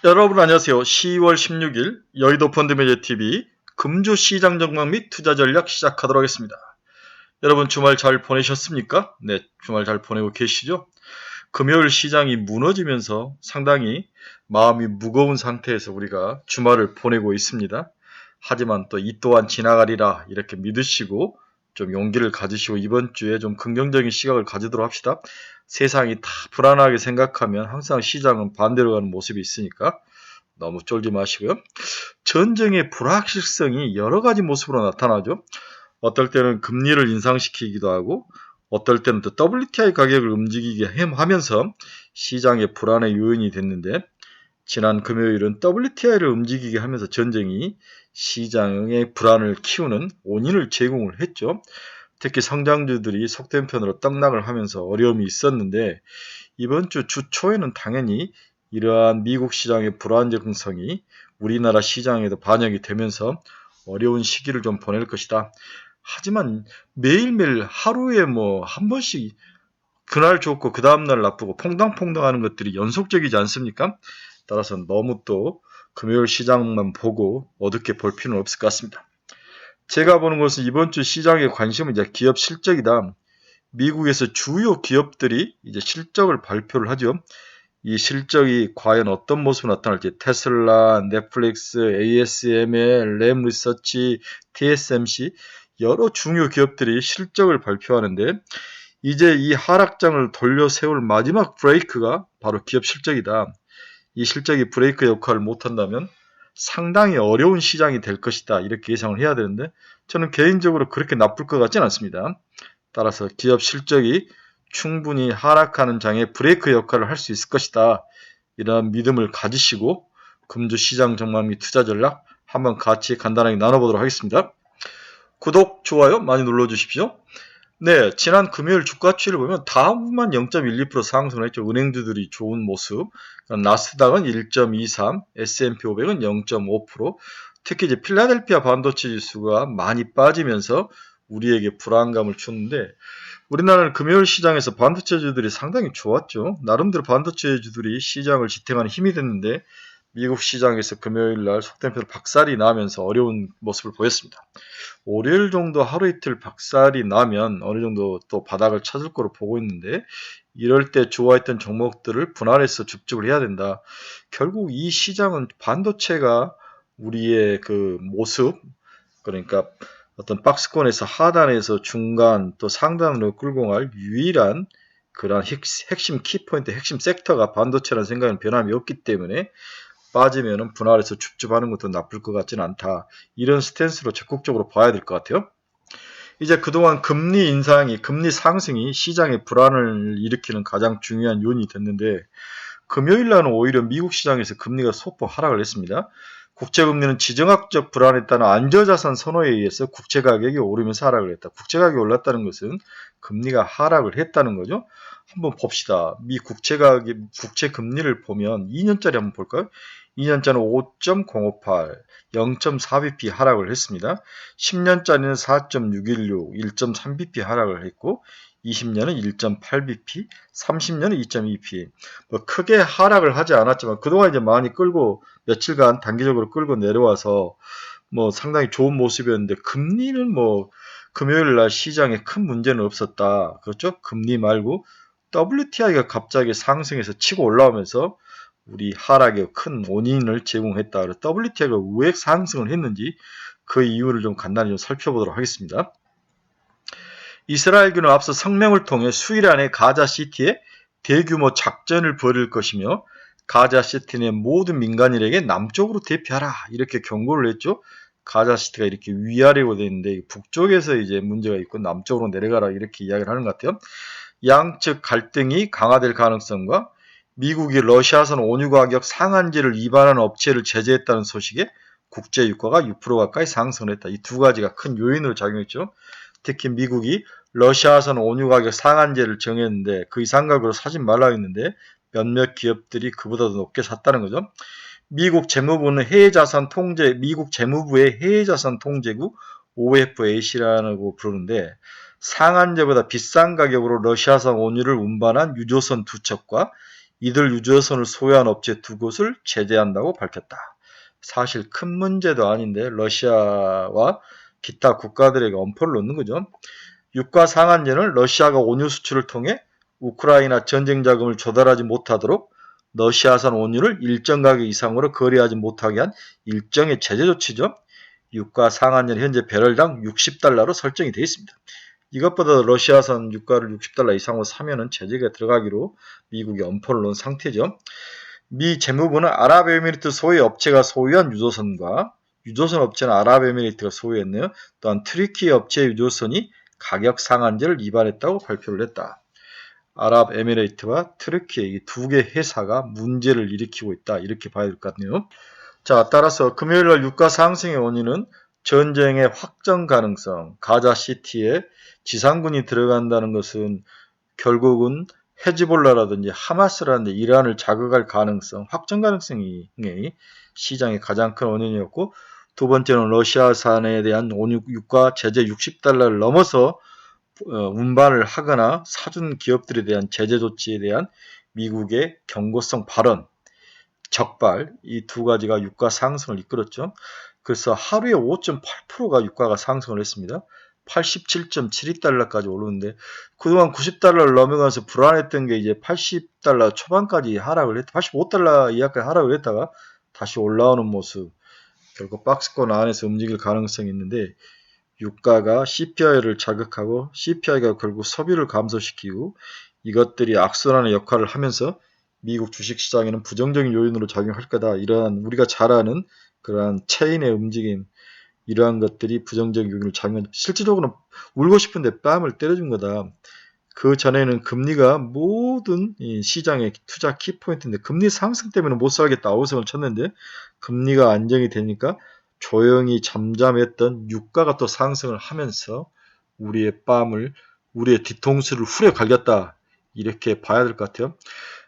여러분 안녕하세요. 10월 16일 여의도 펀드매니아TV 금주 시장 전망 및 투자 전략 시작하도록 하겠습니다. 여러분 주말 잘 보내셨습니까? 네, 주말 잘 보내고 계시죠? 금요일 시장이 무너지면서 상당히 마음이 무거운 상태에서 우리가 주말을 보내고 있습니다. 하지만 또 이 또한 지나가리라 이렇게 믿으시고 좀 용기를 가지시고 이번 주에 좀 긍정적인 시각을 가지도록 합시다. 세상이 다 불안하게 생각하면 항상 시장은 반대로 가는 모습이 있으니까 너무 쫄지 마시고요. 전쟁의 불확실성이 여러 가지 모습으로 나타나죠. 어떨 때는 금리를 인상시키기도 하고 어떨 때는 또 WTI 가격을 움직이게 하면서 시장의 불안의 요인이 됐는데 지난 금요일은 WTI를 움직이게 하면서 전쟁이 시장의 불안을 키우는 원인을 제공을 했죠. 특히 성장주들이 속된 편으로 떡락을 하면서 어려움이 있었는데 이번 주 초에는 당연히 이러한 미국 시장의 불안정성이 우리나라 시장에도 반영이 되면서 어려운 시기를 좀 보낼 것이다. 하지만 매일매일 하루에 한 번씩 그날 좋고 그 다음날 나쁘고 퐁당퐁당 하는 것들이 연속적이지 않습니까? 따라서 너무 또 금요일 시장만 보고 어둡게 볼 필요는 없을 것 같습니다. 제가 보는 것은 이번 주 시장의 관심은 이제 기업 실적이다. 미국에서 주요 기업들이 이제 실적을 발표를 하죠. 이 실적이 과연 어떤 모습으로 나타날지 테슬라, 넷플릭스, ASML, 램리서치, TSMC 여러 중요 기업들이 실적을 발표하는데 이제 이 하락장을 돌려 세울 마지막 브레이크가 바로 기업 실적이다. 이 실적이 브레이크 역할을 못한다면 상당히 어려운 시장이 될 것이다. 이렇게 예상을 해야 되는데 저는 개인적으로 그렇게 나쁠 것 같지는 않습니다. 따라서 기업 실적이 충분히 하락하는 장에 브레이크 역할을 할 수 있을 것이다. 이런 믿음을 가지시고 금주 시장 전망 및 투자 전략 한번 같이 간단하게 나눠보도록 하겠습니다. 구독, 좋아요 많이 눌러주십시오. 네, 지난 금요일 주가 추이를 보면 다음만 0.12% 상승을 했죠. 은행주들이 좋은 모습. 나스닥은 1.23, S&P 500은 0.5%. 특히 이제 필라델피아 반도체 지수가 많이 빠지면서 우리에게 불안감을 줬는데 우리나라는 금요일 시장에서 반도체주들이 상당히 좋았죠. 나름대로 반도체주들이 시장을 지탱하는 힘이 됐는데 미국 시장에서 금요일 날 속된 표로 박살이 나면서 어려운 모습을 보였습니다. 월요일 정도 하루 이틀 박살이 나면 어느 정도 또 바닥을 찾을 거로 보고 있는데 이럴 때 좋아했던 종목들을 분할해서 줍줍을 해야 된다. 결국 이 시장은 반도체가 우리의 그 모습 그러니까 어떤 박스권에서 하단에서 중간 또 상단으로 끌고 갈 유일한 그런 핵심 키포인트, 핵심 섹터가 반도체라는 생각은 변함이 없기 때문에 빠지면은 분할해서 줍줍하는 것도 나쁠 것 같지는 않다. 이런 스탠스로 적극적으로 봐야 될 것 같아요. 이제 그동안 금리 인상이, 금리 상승이 시장의 불안을 일으키는 가장 중요한 요인이 됐는데 금요일 날은 오히려 미국 시장에서 금리가 소폭 하락을 했습니다. 국채금리는 지정학적 불안에 따른 안저자산 선호에 의해서 국채 가격이 오르면서 하락을 했다. 국채 가격이 올랐다는 것은 금리가 하락을 했다는 거죠. 한번 봅시다. 미 국채 가격, 국채 금리를 보면 2년짜리 한번 볼까요? 2년짜리는 5.058, 0.4bp 하락을 했습니다. 10년짜리는 4.616, 1.3bp 하락을 했고 20년은 1.8bp, 30년은 2.2bp. 크게 하락을 하지 않았지만 그동안 이제 많이 끌고 며칠간 단기적으로 끌고 내려와서 상당히 좋은 모습이었는데 금리는 금요일 날 시장에 큰 문제는 없었다. 그렇죠? 금리 말고 WTI가 갑자기 상승해서 치고 올라오면서 우리 하락의 큰 원인을 제공했다. WTI가 왜 상승을 했는지 그 이유를 좀 간단히 좀 살펴보도록 하겠습니다. 이스라엘군은 앞서 성명을 통해 수일 안에 가자시티에 대규모 작전을 벌일 것이며 가자시티 내 모든 민간인에게 남쪽으로 대피하라 이렇게 경고를 했죠. 가자시티가 이렇게 위아래로 되어 있는데 북쪽에서 이제 문제가 있고 남쪽으로 내려가라 이렇게 이야기를 하는 것 같아요. 양측 갈등이 강화될 가능성과 미국이 러시아산 원유 가격 상한제를 위반한 업체를 제재했다는 소식에 국제 유가가 6% 가까이 상승을 했다. 이 두 가지가 큰 요인으로 작용했죠. 특히 미국이 러시아산 원유 가격 상한제를 정했는데 그 이상 가격으로 사지 말라 했는데 몇몇 기업들이 그보다도 높게 샀다는 거죠. 미국 재무부의 해외자산 통제국 OFAC라고 부르는데 상한제보다 비싼 가격으로 러시아산 원유를 운반한 유조선 두 척과 이들 유조선을 소유한 업체 두 곳을 제재한다고 밝혔다. 사실 큰 문제도 아닌데 러시아와 기타 국가들에게 엄포를 놓는 거죠. 유가 상한제는 러시아가 원유 수출을 통해 우크라이나 전쟁 자금을 조달하지 못하도록 러시아산 원유를 일정 가격 이상으로 거래하지 못하게 한 일정의 제재 조치죠. 유가 상한제는 현재 배럴당 60달러로 설정이 되어 있습니다. 이것보다 러시아산 유가를 60달러 이상으로 사면은 제재가 들어가기로 미국이 엄포를 놓은 상태죠. 미 재무부는 아랍에미리트 소유 업체가 소유한 유조선과 유조선 업체는 아랍에미리트가 소유했네요. 또한 트리키 업체 유조선이 가격 상한제를 위반했다고 발표를 했다. 아랍에미레이트와 트르키에 이 두 개 회사가 문제를 일으키고 있다. 이렇게 봐야 될 것 같네요. 자, 따라서 금요일날 유가 상승의 원인은 전쟁의 확전 가능성, 가자시티에 지상군이 들어간다는 것은 결국은 헤즈볼라라든지 하마스라든지 이란을 자극할 가능성, 확전 가능성이 시장의 가장 큰 원인이었고, 두 번째는 러시아산에 대한 유가 제재 60달러를 넘어서 운반을 하거나 사준 기업들에 대한 제재 조치에 대한 미국의 경고성 발언, 적발, 이 두 가지가 유가 상승을 이끌었죠. 그래서 하루에 5.8%가 유가가 상승을 했습니다. 87.72달러까지 오르는데 그동안 90달러를 넘어가면서 불안했던 게 이제 80달러 초반까지 하락을 했다. 85달러 이하까지 하락을 했다가 다시 올라오는 모습. 결국 박스권 안에서 움직일 가능성이 있는데 유가가 CPI를 자극하고 CPI가 결국 소비를 감소시키고 이것들이 악순환의 역할을 하면서 미국 주식시장에는 부정적인 요인으로 작용할 거다. 이러한 우리가 잘 아는 그러한 체인의 움직임, 이러한 것들이 부정적인 요인을 작용한다. 실질적으로는 울고 싶은데 뺨을 때려준 거다. 그 전에는 금리가 모든 시장의 투자 키포인트인데 금리 상승 때문에 못 살겠다 아우성을 쳤는데 금리가 안정이 되니까 조용히 잠잠했던 유가가 또 상승을 하면서 우리의 뺨을 우리의 뒤통수를 후려 갈겼다 이렇게 봐야 될 것 같아요.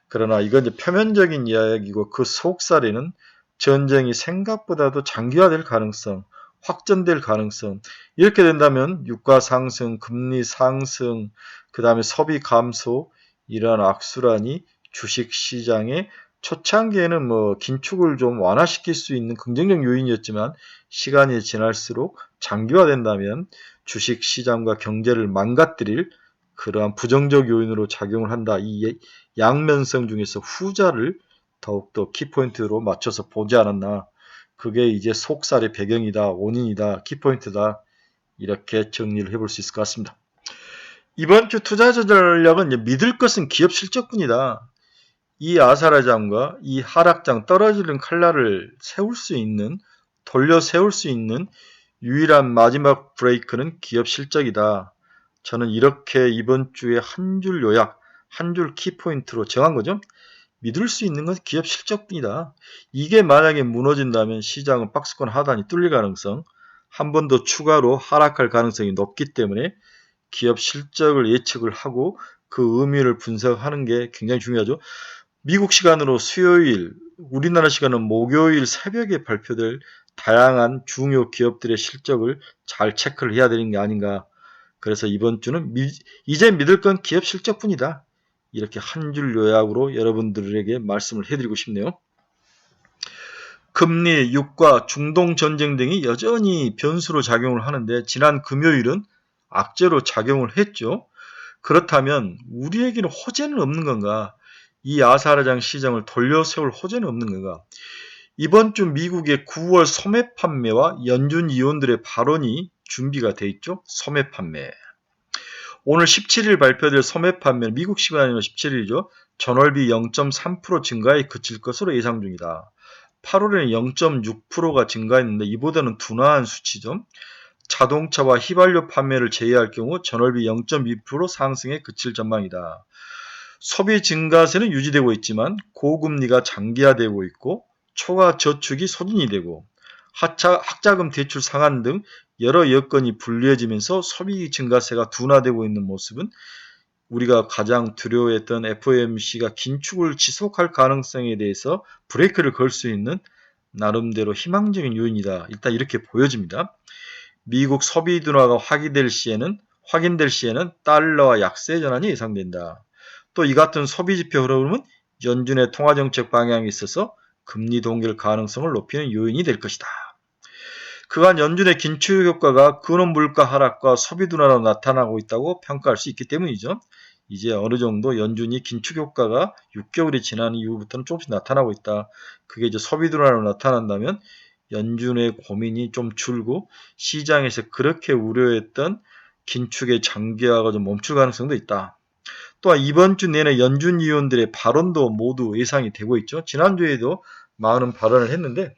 그러나 이건 이제 표면적인 이야기고 그 속살이는 전쟁이 생각보다도 장기화될 가능성, 확전될 가능성 이렇게 된다면 유가 상승, 금리 상승, 그 다음에 소비 감소 이러한 악순환이 주식시장에 초창기에는 뭐 긴축을 좀 완화시킬 수 있는 긍정적 요인이었지만 시간이 지날수록 장기화된다면 주식시장과 경제를 망가뜨릴 그러한 부정적 요인으로 작용을 한다. 이 양면성 중에서 후자를 더욱더 키포인트로 맞춰서 보지 않았나. 그게 이제 속살의 배경이다, 원인이다, 키포인트다. 이렇게 정리를 해볼 수 있을 것 같습니다. 이번 주 투자 전략은 믿을 것은 기업 실적뿐이다. 이 아사라장과 이 하락장 떨어지는 칼날을 세울 수 있는, 돌려 세울 수 있는 유일한 마지막 브레이크는 기업 실적이다. 저는 이렇게 이번 주에 한 줄 요약, 한 줄 키포인트로 정한 거죠. 믿을 수 있는 것은 기업 실적뿐이다. 이게 만약에 무너진다면 시장은 박스권 하단이 뚫릴 가능성, 한 번 더 추가로 하락할 가능성이 높기 때문에 기업 실적을 예측을 하고 그 의미를 분석하는 게 굉장히 중요하죠. 미국 시간으로 수요일, 우리나라 시간은 목요일 새벽에 발표될 다양한 중요 기업들의 실적을 잘 체크를 해야 되는 게 아닌가. 그래서 이번 주는 이제 믿을 건 기업 실적뿐이다. 이렇게 한 줄 요약으로 여러분들에게 말씀을 해드리고 싶네요. 금리, 유가, 중동 전쟁 등이 여전히 변수로 작용을 하는데 지난 금요일은 악재로 작용을 했죠. 그렇다면 우리에게는 호재는 없는 건가? 이 아사라장 시장을 돌려세울 호재는 없는 건가? 이번 주 미국의 9월 소매 판매와 연준 위원들의 발언이 준비가 돼 있죠. 소매 판매. 오늘 17일 발표될 소매 판매는 미국 시간으로 17일이죠. 전월비 0.3% 증가에 그칠 것으로 예상 중이다. 8월에는 0.6%가 증가했는데 이보다는 둔화한 수치죠. 자동차와 휘발유 판매를 제외할 경우 전월비 0.2% 상승에 그칠 전망이다. 소비 증가세는 유지되고 있지만 고금리가 장기화되고 있고 초과 저축이 소진이 되고 학자금 대출 상한 등 여러 여건이 불리해지면서 소비 증가세가 둔화되고 있는 모습은 우리가 가장 두려워했던 FOMC가 긴축을 지속할 가능성에 대해서 브레이크를 걸 수 있는 나름대로 희망적인 요인이다. 일단 이렇게 보여집니다. 미국 소비 둔화가 확인될 시에는 달러와 약세 전환이 예상된다. 또 이 같은 소비 지표 흐름은 연준의 통화정책 방향에 있어서 금리 동결 가능성을 높이는 요인이 될 것이다. 그간 연준의 긴축 효과가 근원 물가 하락과 소비 둔화로 나타나고 있다고 평가할 수 있기 때문이죠. 이제 어느 정도 연준이 긴축 효과가 6개월이 지난 이후부터는 조금씩 나타나고 있다. 그게 이제 소비 둔화로 나타난다면 연준의 고민이 좀 줄고 시장에서 그렇게 우려했던 긴축의 장기화가 좀 멈출 가능성도 있다. 또한 이번 주 내내 연준 위원들의 발언도 모두 예상이 되고 있죠. 지난주에도 많은 발언을 했는데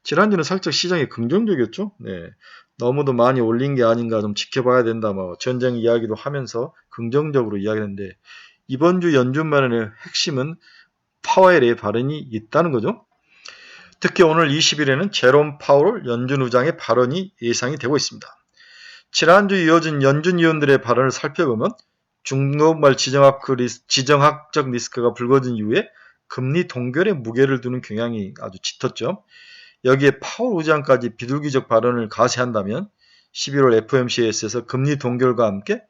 지난주는 살짝 시장이 긍정적이었죠. 네. 너무도 많이 올린 게 아닌가 좀 지켜봐야 된다. 뭐 전쟁 이야기도 하면서 긍정적으로 이야기했는데 이번 주 연준 발언의 핵심은 파웰의 발언이 있다는 거죠. 특히 오늘 20일에는 제롬 파월 연준 의장의 발언이 예상이 되고 있습니다. 지난주 이어진 연준 위원들의 발언을 살펴보면 중국발 지정학적 리스크가 불거진 이후에 금리 동결에 무게를 두는 경향이 아주 짙었죠. 여기에 파월 의장까지 비둘기적 발언을 가세한다면 11월 FOMC에서 금리 동결과 함께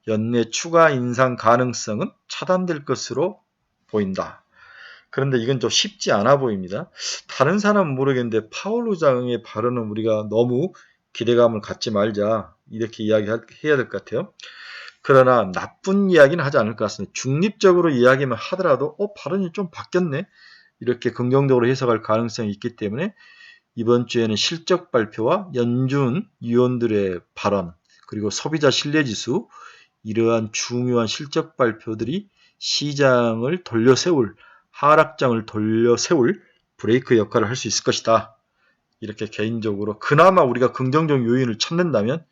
연내 추가 인상 가능성은 차단될 것으로 보인다. 그런데 이건 좀 쉽지 않아 보입니다. 다른 사람은 모르겠는데 파월 의장의 발언은 우리가 너무 기대감을 갖지 말자 이렇게 이야기해야 될 것 같아요. 그러나 나쁜 이야기는 하지 않을 것 같습니다. 중립적으로 이야기만 하더라도 발언이 좀 바뀌었네 이렇게 긍정적으로 해석할 가능성이 있기 때문에 이번 주에는 실적 발표와 연준 위원들의 발언 그리고 소비자 신뢰지수 이러한 중요한 실적 발표들이 시장을 돌려세울 하락장을 돌려세울 브레이크 역할을 할 수 있을 것이다. 이렇게 개인적으로 그나마 우리가 긍정적 요인을 찾는다면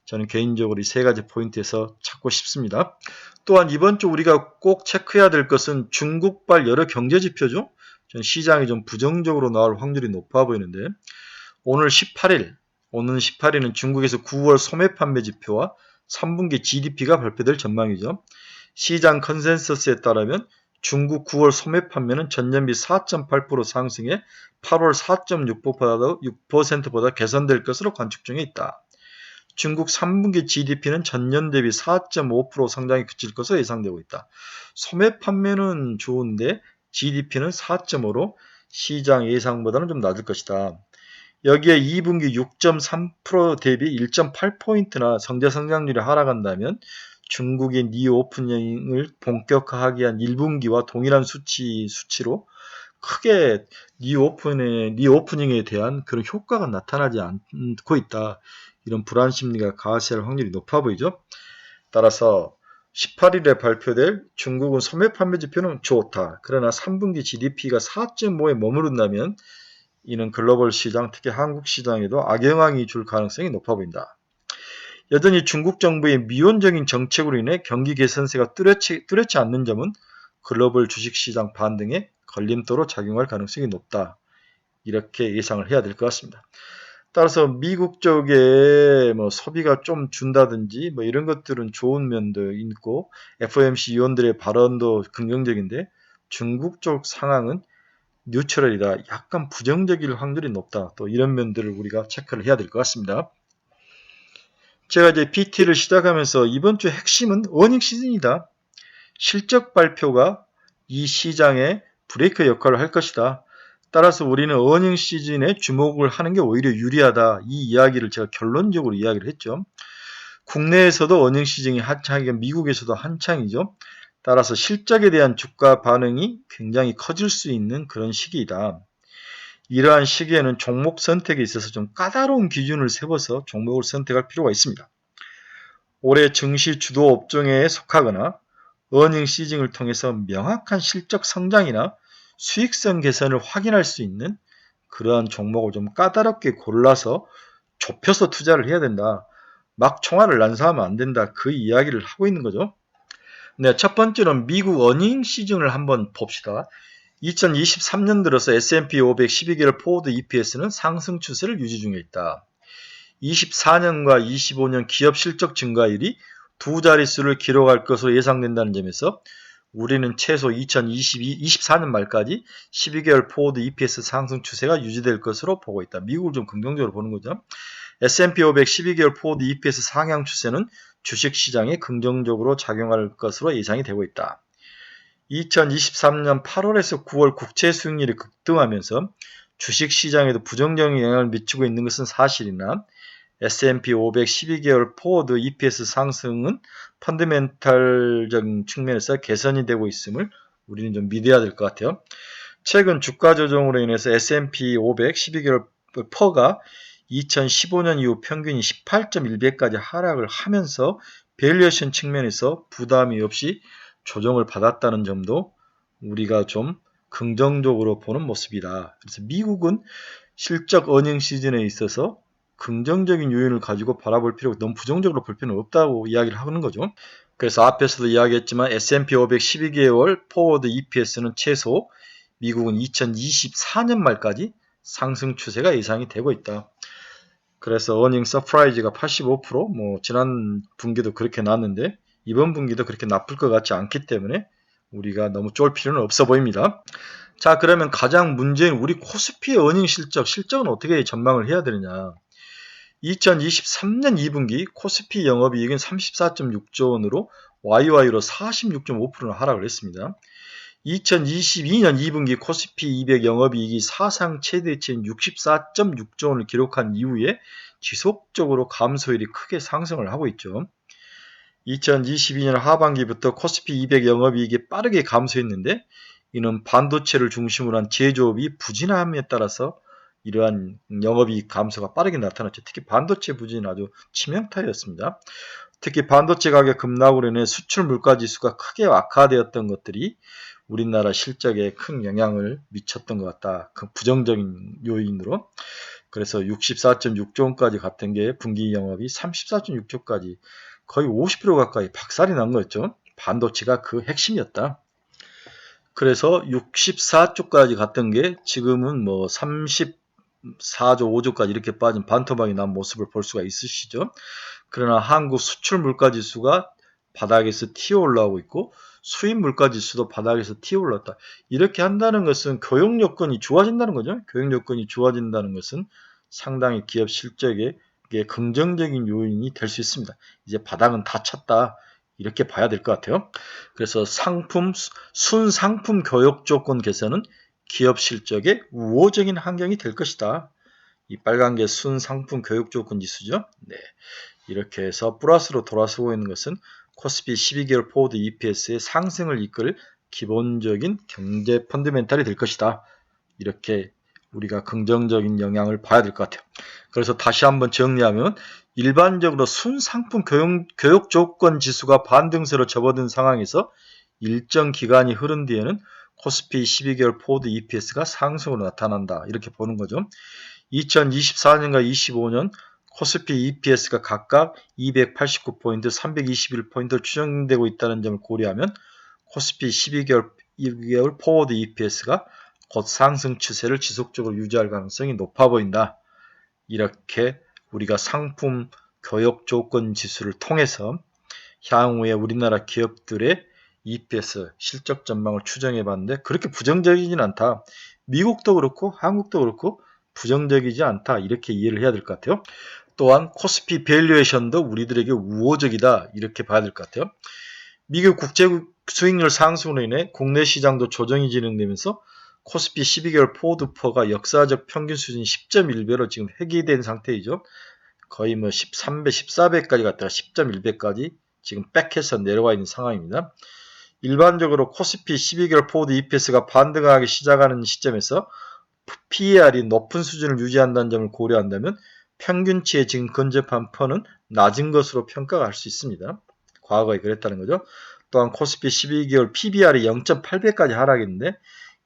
저는 개인적으로 이 세 가지 포인트에서 찾고 싶습니다. 또한 이번 주 우리가 꼭 체크해야 될 것은 중국발 여러 경제지표죠. 저는 시장이 좀 부정적으로 나올 확률이 높아 보이는데 오늘 18일은 중국에서 9월 소매 판매 지표와 3분기 GDP가 발표될 전망이죠. 시장 컨센서스에 따르면 중국 9월 소매 판매는 전년비 4.8% 상승해 8월 4.6%보다 개선될 것으로 관측 중에 있다. 중국 3분기 GDP는 전년 대비 4.5% 상당히 그칠 것으로 예상되고 있다. 소매 판매는 좋은데 GDP는 4.5로 시장 예상보다는 좀 낮을 것이다. 여기에 2분기 6.3% 대비 1.8포인트나 경제 성장률이 하락한다면 중국의 리오프닝을 본격화하기 위한 1분기와 동일한 수치로 크게 리오프닝에 대한 그런 효과가 나타나지 않고 있다. 이런 불안 심리가 가세할 확률이 높아 보이죠. 따라서 18일에 발표될 중국은 소매 판매 지표는 좋다. 그러나 3분기 GDP가 4.5에 머무른다면 이는 글로벌 시장, 특히 한국 시장에도 악영향이 줄 가능성이 높아 보인다. 여전히 중국 정부의 미온적인 정책으로 인해 경기 개선세가 뚜렷지 않는 점은 글로벌 주식시장 반등에 걸림돌로 작용할 가능성이 높다. 이렇게 예상을 해야 될 것 같습니다. 따라서 미국 쪽에 소비가 좀 준다든지 이런 것들은 좋은 면도 있고 FOMC 위원들의 발언도 긍정적인데 중국 쪽 상황은 뉴트럴이다. 약간 부정적일 확률이 높다. 또 이런 면들을 우리가 체크를 해야 될 것 같습니다. 제가 이제 PT를 시작하면서 이번 주 핵심은 어닝 시즌이다. 실적 발표가 이 시장의 브레이크 역할을 할 것이다. 따라서 우리는 어닝 시즌에 주목을 하는 게 오히려 유리하다. 이 이야기를 제가 결론적으로 이야기를 했죠. 국내에서도 어닝 시즌이 한창이고 미국에서도 한창이죠. 따라서 실적에 대한 주가 반응이 굉장히 커질 수 있는 그런 시기이다. 이러한 시기에는 종목 선택에 있어서 좀 까다로운 기준을 세워서 종목을 선택할 필요가 있습니다. 올해 증시 주도 업종에 속하거나 어닝 시즌을 통해서 명확한 실적 성장이나 수익성 개선을 확인할 수 있는 그러한 종목을 좀 까다롭게 골라서 좁혀서 투자를 해야 된다. 막 총알을 난사하면 안 된다. 그 이야기를 하고 있는 거죠. 네, 첫 번째는 미국 어닝 시즌을 한번 봅시다. 2023년 들어서 S&P 500 12개월 포워드 EPS는 상승 추세를 유지 중에 있다. 24년과 25년 기업 실적 증가율이 두 자릿수를 기록할 것으로 예상된다는 점에서 우리는 최소 24년 말까지 12개월 포워드 EPS 상승 추세가 유지될 것으로 보고 있다. 미국을 좀 긍정적으로 보는 거죠. S&P 500 12개월 포워드 EPS 상향 추세는 주식시장에 긍정적으로 작용할 것으로 예상이 되고 있다. 2023년 8월에서 9월 국채 수익률이 급등하면서 주식시장에도 부정적인 영향을 미치고 있는 것은 사실이나 S&P 500 12개월 포워드 EPS 상승은 펀더멘탈적인 측면에서 개선이 되고 있음을 우리는 좀 믿어야 될 것 같아요. 최근 주가 조정으로 인해서 S&P 500 12개월 퍼가 2015년 이후 평균이 18.1배까지 하락을 하면서 밸류에이션 측면에서 부담이 없이 조정을 받았다는 점도 우리가 좀 긍정적으로 보는 모습이다. 그래서 미국은 실적 어닝 시즌에 있어서 긍정적인 요인을 가지고 바라볼 필요가 너무 부정적으로 볼 필요는 없다고 이야기를 하는 거죠. 그래서 앞에서도 이야기했지만 S&P 500 12개월 포워드 EPS는 최소 미국은 2024년 말까지 상승 추세가 예상이 되고 있다. 그래서 어닝 서프라이즈가 85%, 뭐 지난 분기도 그렇게 나왔는데 이번 분기도 그렇게 나쁠 것 같지 않기 때문에 우리가 너무 쫄 필요는 없어 보입니다. 자, 그러면 가장 문제인 우리 코스피의 어닝 실적은 어떻게 전망을 해야 되느냐. 2023년 2분기 코스피 영업이익은 34.6조 원으로 YY로 46.5%는 하락을 했습니다. 2022년 2분기 코스피 200 영업이익이 사상 최대치인 64.6조 원을 기록한 이후에 지속적으로 감소율이 크게 상승을 하고 있죠. 2022년 하반기부터 코스피 200 영업이익이 빠르게 감소했는데 이는 반도체를 중심으로 한 제조업이 부진함에 따라서 이러한 영업이익 감소가 빠르게 나타났죠. 특히 반도체 부진은 아주 치명타였습니다. 특히 반도체 가격 급락으로 인해 수출 물가지수가 크게 악화되었던 것들이 우리나라 실적에 큰 영향을 미쳤던 것 같다. 그 부정적인 요인으로. 그래서 64.6조 원까지 갔던 게 분기 영업이 34.6조까지 거의 50% 가까이 박살이 난 거였죠. 반도체가 그 핵심이었다. 그래서 64조까지 갔던 게 지금은 뭐 34조, 5조까지 이렇게 빠진 반토막이 난 모습을 볼 수가 있으시죠. 그러나 한국 수출 물가지수가 바닥에서 튀어 올라오고 있고 수입 물가지수도 바닥에서 튀어 올랐다. 이렇게 한다는 것은 교육 여건이 좋아진다는 거죠. 교육 여건이 좋아진다는 것은 상당히 기업 실적에 긍정적인 요인이 될 수 있습니다. 이제 바닥은 다 쳤다. 이렇게 봐야 될 것 같아요. 그래서 순상품 교육 조건 개선은 기업 실적에 우호적인 환경이 될 것이다. 이 빨간 게 순상품 교육 조건 지수죠. 네. 이렇게 해서 플러스로 돌아서고 있는 것은 코스피 12개월 포워드 EPS의 상승을 이끌 기본적인 경제 펀더멘탈이 될 것이다. 이렇게 우리가 긍정적인 영향을 봐야 될 것 같아요. 그래서 다시 한번 정리하면 일반적으로 순상품 교육 조건 지수가 반등세로 접어든 상황에서 일정 기간이 흐른 뒤에는 코스피 12개월 포워드 EPS가 상승으로 나타난다. 이렇게 보는 거죠. 2024년과 25년 코스피 EPS가 각각 289포인트, 321포인트 추정되고 있다는 점을 고려하면 코스피 12개월 포워드 EPS가 곧 상승 추세를 지속적으로 유지할 가능성이 높아 보인다. 이렇게 우리가 상품 교육 조건 지수를 통해서 향후에 우리나라 기업들의 EPS 실적 전망을 추정해 봤는데 그렇게 부정적이진 않다. 미국도 그렇고 한국도 그렇고 부정적이지 않다. 이렇게 이해를 해야 될 것 같아요. 또한 코스피 밸류에이션도 우리들에게 우호적이다. 이렇게 봐야 될 것 같아요. 미국 국제 수익률 상승으로 인해 국내 시장도 조정이 진행되면서 코스피 12개월 포워드 퍼가 역사적 평균 수준 10.1배로 지금 회귀된 상태이죠. 거의 뭐 13배, 14배까지 갔다가 10.1배까지 지금 백해서 내려와 있는 상황입니다. 일반적으로 코스피 12개월 포워드 EPS가 반등하기 시작하는 시점에서 PER이 높은 수준을 유지한다는 점을 고려한다면 평균치의 지금 근접한 퍼는 낮은 것으로 평가할 수 있습니다. 과거에 그랬다는 거죠. 또한 코스피 12개월 PBR이 0.8배까지 하락했는데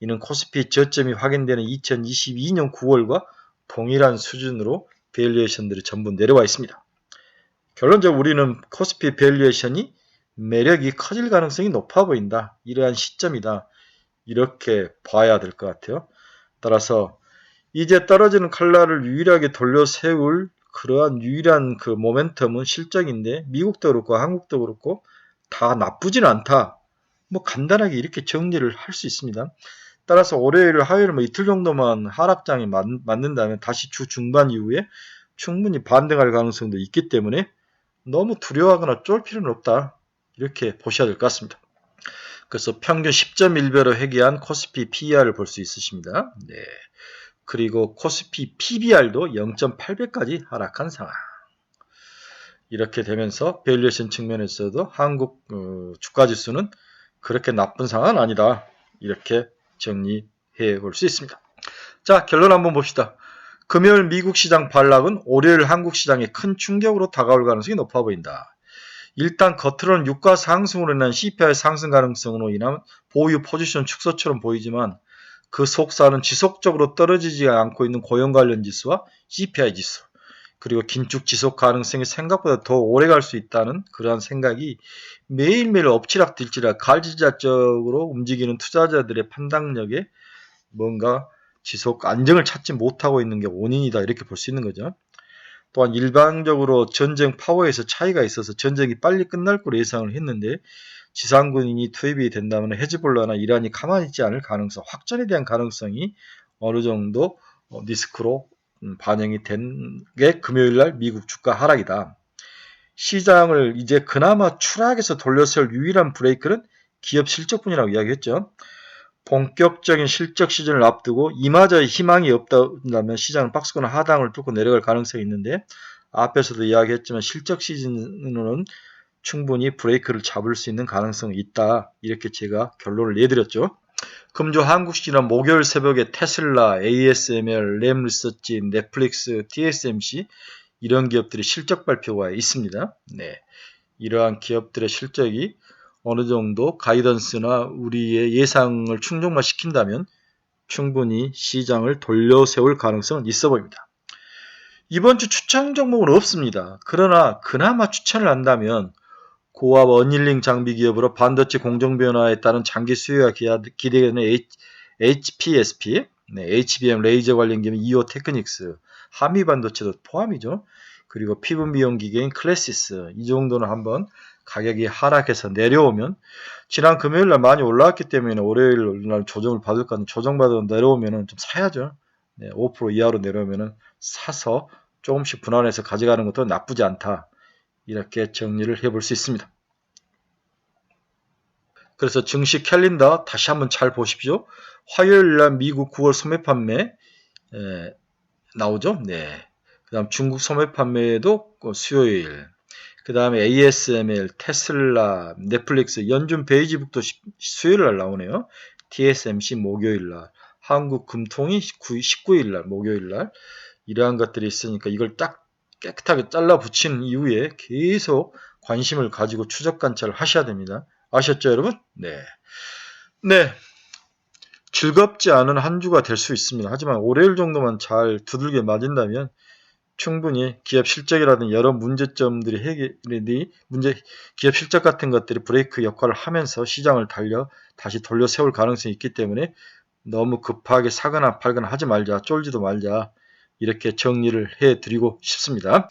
이는 코스피 저점이 확인되는 2022년 9월과 동일한 수준으로 밸류에이션들이 전부 내려와 있습니다. 결론적으로 우리는 코스피 밸류에이션이 매력이 커질 가능성이 높아 보인다. 이러한 시점이다. 이렇게 봐야 될 것 같아요. 따라서 이제 떨어지는 칼날을 유일하게 돌려 세울 그러한 유일한 그 모멘텀은 실적인데 미국도 그렇고 한국도 그렇고 다 나쁘진 않다. 뭐 간단하게 이렇게 정리를 할 수 있습니다. 따라서 월요일, 화요일 뭐 이틀 정도만 하락장이 맞는다면 다시 주 중반 이후에 충분히 반등할 가능성도 있기 때문에 너무 두려워하거나 쫄 필요는 없다. 이렇게 보셔야 될 것 같습니다. 그래서 평균 10.1배로 회귀한 코스피 PER을 볼 수 있으십니다. 네. 그리고 코스피 PBR도 0.8배까지 하락한 상황. 이렇게 되면서 밸류에이션 측면에서도 한국 주가지수는 그렇게 나쁜 상황은 아니다. 이렇게 정리해 볼 수 있습니다. 자, 결론 한번 봅시다. 금요일 미국 시장 반락은 월요일 한국 시장에 큰 충격으로 다가올 가능성이 높아 보인다. 일단 겉으로는 유가 상승으로 인한 CPI 상승 가능성으로 인한 보유 포지션 축소처럼 보이지만 그 속사는 지속적으로 떨어지지 않고 있는 고용 관련 지수와 CPI 지수, 그리고 긴축 지속 가능성이 생각보다 더 오래 갈 수 있다는 그러한 생각이 매일매일 엎치락뒤치락 갈지자적으로 움직이는 투자자들의 판단력에 뭔가 지속 안정을 찾지 못하고 있는 게 원인이다, 이렇게 볼 수 있는 거죠. 또한 일반적으로 전쟁 파워에서 차이가 있어서 전쟁이 빨리 끝날 거로 예상을 했는데 지상군인이 투입이 된다면 헤즈볼라나 이란이 가만히 있지 않을 가능성, 확전에 대한 가능성이 어느 정도 리스크로 반영이 된 게 금요일날 미국 주가 하락이다. 시장을 이제 그나마 추락에서 돌려세울 유일한 브레이크는 기업 실적뿐이라고 이야기했죠. 본격적인 실적 시즌을 앞두고 이마저의 희망이 없다면 시장은 박스권 하단을 뚫고 내려갈 가능성이 있는데, 앞에서도 이야기했지만 실적 시즌은 충분히 브레이크를 잡을 수 있는 가능성이 있다, 이렇게 제가 결론을 내드렸죠. 금주 한국 시간 목요일 새벽에 테슬라, ASML, 램리서치, 넷플릭스, TSMC 이런 기업들이 실적 발표가 있습니다. 네, 이러한 기업들의 실적이 어느 정도 가이던스나 우리의 예상을 충족만 시킨다면 충분히 시장을 돌려세울 가능성은 있어 보입니다. 이번 주 추천 종목은 없습니다. 그러나 그나마 추천을 한다면 고압 어닐링 장비 기업으로 반도체 공정 변화에 따른 장기 수요가 기대되는 HPSP, HBM 레이저 관련 기업 이오 테크닉스, 하미 반도체도 포함이죠. 그리고 피부 미용 기계인 클래시스, 이 정도는 한번 가격이 하락해서 내려오면, 지난 금요일 날 많이 올라왔기 때문에 월요일 날 조정을 받을 거는 조정받아 내려오면 좀 사야죠. 5% 이하로 내려오면 사서 조금씩 분할해서 가져가는 것도 나쁘지 않다, 이렇게 정리를 해볼 수 있습니다. 그래서 증시 캘린더 다시 한번 잘 보십시오. 화요일날 미국 9월 소매 판매 나오죠. 네. 그 다음 중국 소매 판매도 수요일, 그 다음에 ASML, 테슬라, 넷플릭스, 연준 베이지북도 수요일날 나오네요. TSMC 목요일날, 한국 금통이 19일날 목요일날, 이러한 것들이 있으니까 이걸 딱 깨끗하게 잘라 붙인 이후에 계속 관심을 가지고 추적 관찰을 하셔야 됩니다. 아셨죠, 여러분? 네. 네. 즐겁지 않은 한 주가 될 수 있습니다. 하지만 월요일 정도만 잘 두들겨 맞은다면 충분히 기업 실적이라든지 여러 문제점들이 기업 실적 같은 것들이 브레이크 역할을 하면서 시장을 다시 돌려 세울 가능성이 있기 때문에 너무 급하게 사거나 팔거나 하지 말자, 쫄지도 말자, 이렇게 정리를 해드리고 싶습니다.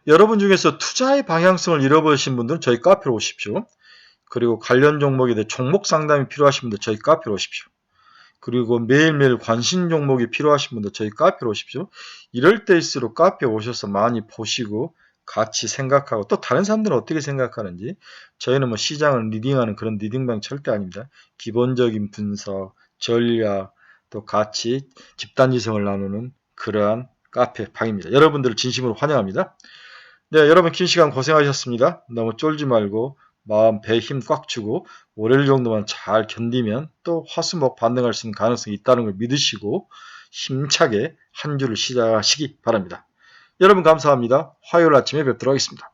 여러분 중에서 투자의 방향성을 잃어버리신 분들은 저희 카페로 오십시오. 그리고 관련 종목에 대해 종목 상담이 필요하신 분들 저희 카페로 오십시오. 그리고 매일매일 관심 종목이 필요하신 분들 저희 카페로 오십시오. 이럴 때일수록 카페에 오셔서 많이 보시고 같이 생각하고, 또 다른 사람들은 어떻게 생각하는지, 저희는 뭐 시장을 리딩하는 그런 리딩방 절대 아닙니다. 기본적인 분석, 전략, 또 같이 집단지성을 나누는 그러한 카페 방입니다. 여러분들을 진심으로 환영합니다. 네, 여러분 긴 시간 고생하셨습니다. 너무 쫄지 말고 마음, 배에 힘 꽉 주고 월요일 정도만 잘 견디면 또 화수목 반등할 수 있는 가능성이 있다는 걸 믿으시고 힘차게 한 주를 시작하시기 바랍니다. 여러분 감사합니다. 화요일 아침에 뵙도록 하겠습니다.